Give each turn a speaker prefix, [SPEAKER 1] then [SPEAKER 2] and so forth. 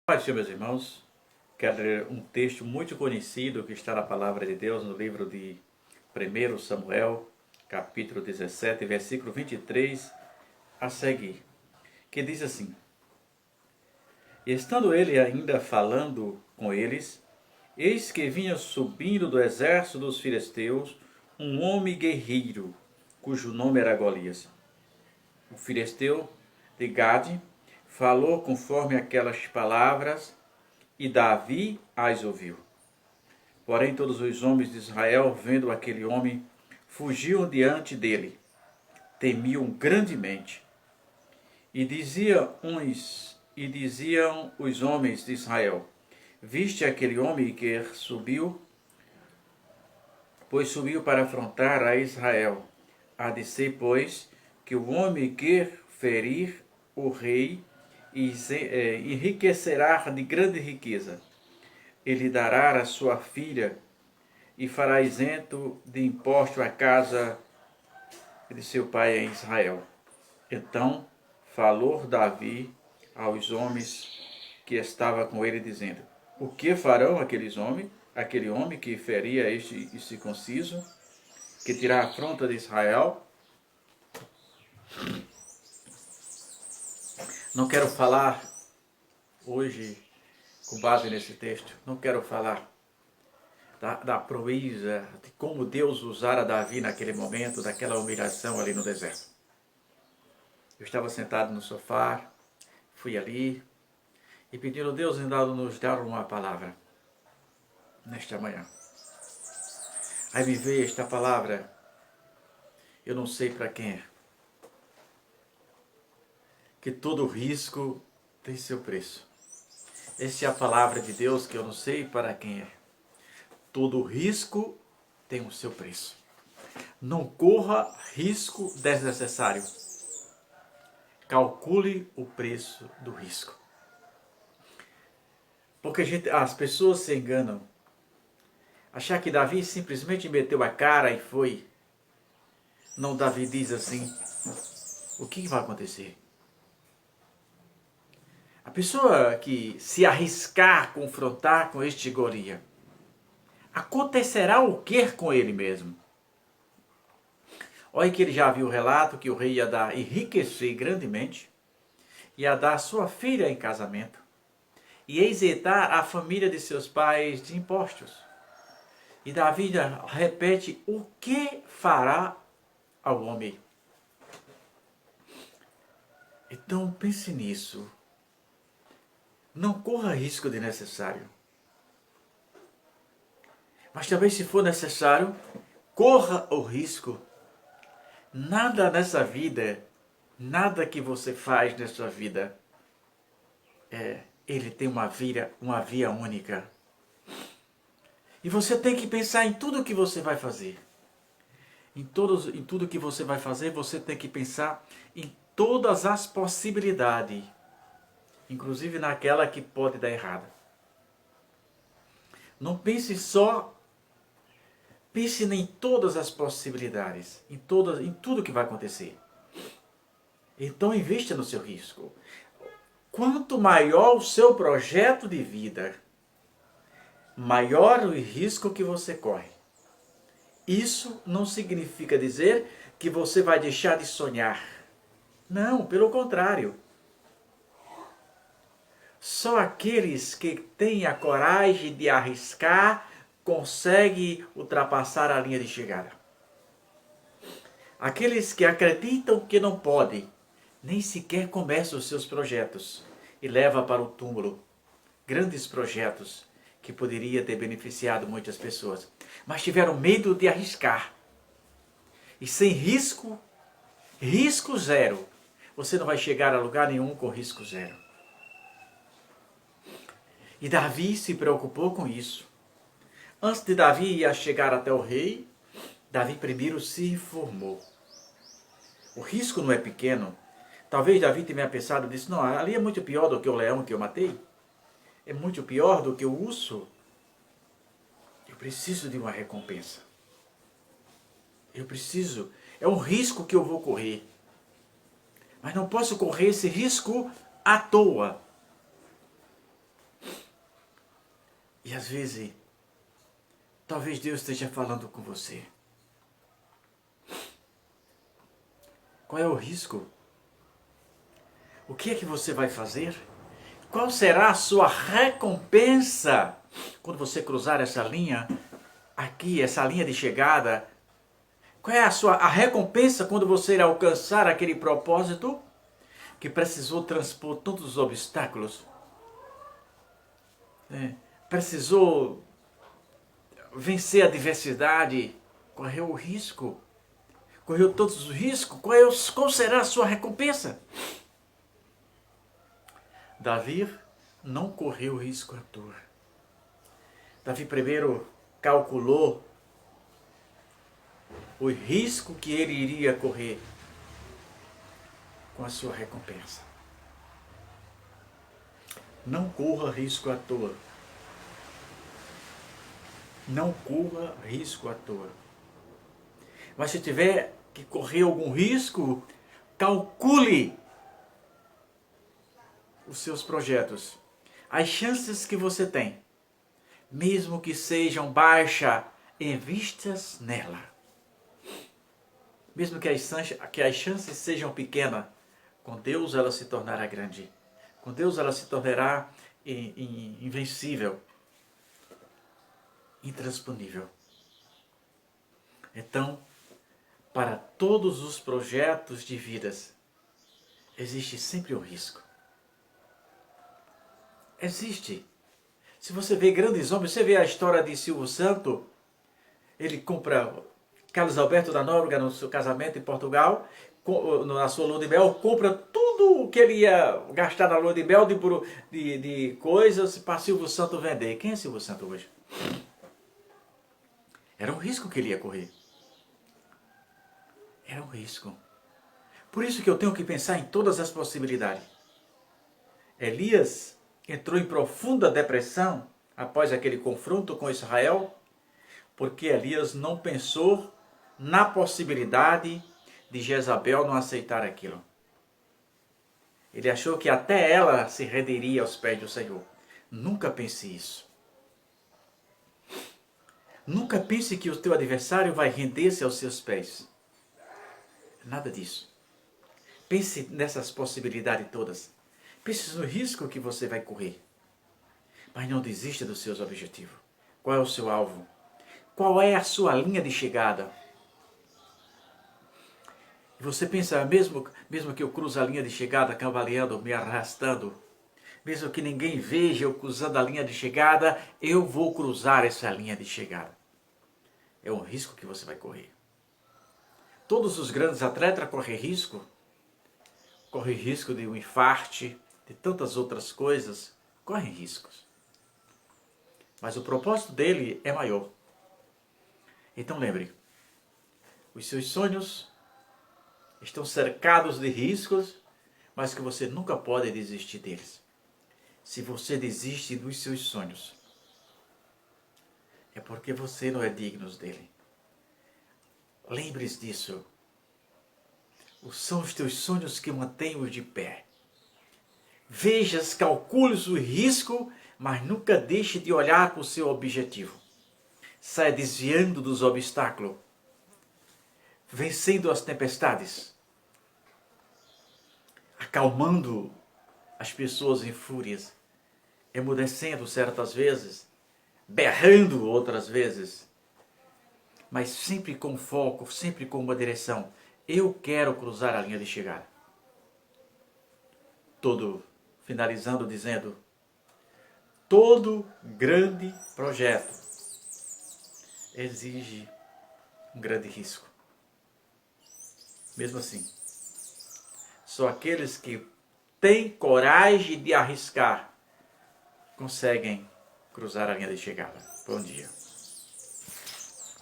[SPEAKER 1] Pai, Senhor, meus irmãos, quero ler um texto muito conhecido que está na Palavra de Deus no livro de 1 Samuel, capítulo 17, versículo 23 a seguir, que diz assim: E estando ele ainda falando com eles, eis que vinha subindo do exército dos filisteus um homem guerreiro, cujo nome era Golias. O filisteu de Gade falou conforme aquelas palavras, e Davi as ouviu. Porém todos os homens de Israel, vendo aquele homem, fugiam diante dele, temiam grandemente. Diziam os homens de Israel: Viste aquele homem que subiu? Pois subiu para afrontar a Israel. Há de ser, pois, que o homem quer ferir o rei e enriquecerá de grande riqueza. Ele dará a sua filha e fará isento de imposto a casa de seu pai em Israel. Então falou Davi aos homens que estavam com ele, dizendo: O que farão aquele homem que feria este incircunciso, que tirar a afronta de Israel? Não quero falar hoje, com base nesse texto, não quero falar da proeza, de como Deus usara Davi naquele momento, daquela humilhação ali no deserto. Eu estava sentado no sofá, fui ali e pedindo a Deus ainda nos dar uma palavra nesta manhã. Aí me veio esta palavra, eu não sei para quem é. Que todo risco tem seu preço. Essa é a palavra de Deus que eu não sei para quem é. Todo risco tem o seu preço. Não corra risco desnecessário. Calcule o preço do risco. Porque as pessoas se enganam. Achar que Davi simplesmente meteu a cara e foi. Não, Davi diz assim: o que vai acontecer? A pessoa que se arriscar a confrontar com este Golias, acontecerá o que com ele mesmo? Olha que ele já viu o relato que o rei ia dar enriquecer grandemente, ia dar sua filha em casamento, e isentar a família de seus pais de impostos. E Davi repete: o que fará ao homem? Então pense nisso. Não corra risco desnecessário. Mas também, se for necessário, corra o risco. Nada nessa vida, nada que você faz nessa vida, ele tem uma via única. E você tem que pensar em tudo que você vai fazer. Em tudo que você vai fazer, você tem que pensar em todas as possibilidades. Inclusive naquela que pode dar errado. Não pense só, pense em todas as possibilidades, em tudo que vai acontecer. Então invista no seu risco. Quanto maior o seu projeto de vida, maior o risco que você corre. Isso não significa dizer que você vai deixar de sonhar. Não, pelo contrário. Só aqueles que têm a coragem de arriscar conseguem ultrapassar a linha de chegada. Aqueles que acreditam que não podem, nem sequer começam os seus projetos e levam para o túmulo grandes projetos que poderiam ter beneficiado muitas pessoas, mas tiveram medo de arriscar. E sem risco zero, você não vai chegar a lugar nenhum com risco zero. E Davi se preocupou com isso. Antes de Davi chegar até o rei, Davi primeiro se informou. O risco não é pequeno. Talvez Davi tenha pensado e disse: não, ali é muito pior do que o leão que eu matei. É muito pior do que o urso. Eu preciso de uma recompensa. É um risco que eu vou correr. Mas não posso correr esse risco à toa. E às vezes, talvez Deus esteja falando com você. Qual é o risco? O que é que você vai fazer? Qual será a sua recompensa quando você cruzar essa linha aqui, essa linha de chegada? Qual é a recompensa quando você alcançar aquele propósito que precisou transpor todos os obstáculos? Precisou vencer a adversidade, correu o risco, correu todos os riscos. Qual será a sua recompensa? Davi não correu risco à toa. Davi primeiro calculou o risco que ele iria correr com a sua recompensa. Não corra risco à toa. Não corra risco à toa. Mas se tiver que correr algum risco, calcule os seus projetos, as chances que você tem, mesmo que sejam baixas, invistas nela. Mesmo que as chances sejam pequenas, com Deus ela se tornará grande. Com Deus ela se tornará invencível, intransponível. Então, para todos os projetos de vidas, existe sempre um risco. Existe. Se você vê grandes homens, você vê a história de Silvio Santos, ele compra Carlos Alberto da Nóbrega no seu casamento em Portugal, na sua lua de mel, compra tudo o que ele ia gastar na lua de mel de coisas para Silvio Santos vender. Quem é Silvio Santos hoje? Era um risco que ele ia correr. Era um risco. Por isso que eu tenho que pensar em todas as possibilidades. Elias entrou em profunda depressão após aquele confronto com Israel, porque Elias não pensou na possibilidade de Jezabel não aceitar aquilo. Ele achou que até ela se renderia aos pés do Senhor. Nunca pense isso. Nunca pense que o teu adversário vai render-se aos seus pés. Nada disso. Pense nessas possibilidades todas. Pense no risco que você vai correr. Mas não desista dos seus objetivos. Qual é o seu alvo? Qual é a sua linha de chegada? E você pensa, mesmo que eu cruze a linha de chegada cavaleando, me arrastando, mesmo que ninguém veja eu cruzando a linha de chegada, eu vou cruzar essa linha de chegada. É um risco que você vai correr. Todos os grandes atletas correm risco. Correm risco de um infarte, de tantas outras coisas. Correm riscos. Mas o propósito dele é maior. Então lembre, os seus sonhos estão cercados de riscos, mas que você nunca pode desistir deles. Se você desiste dos seus sonhos, é porque você não é digno dele. Lembre-se disso. São os teus sonhos que mantêm-os de pé. Vejas, calcules o risco, mas nunca deixe de olhar para o seu objetivo. Saia desviando dos obstáculos, vencendo as tempestades, acalmando as pessoas em fúrias, emudecendo certas vezes, berrando outras vezes, mas sempre com foco, sempre com uma direção. Eu quero cruzar a linha de chegada. Finalizando dizendo, todo grande projeto exige um grande risco. Mesmo assim, só aqueles que têm coragem de arriscar conseguem cruzar a linha de chegada. Bom dia.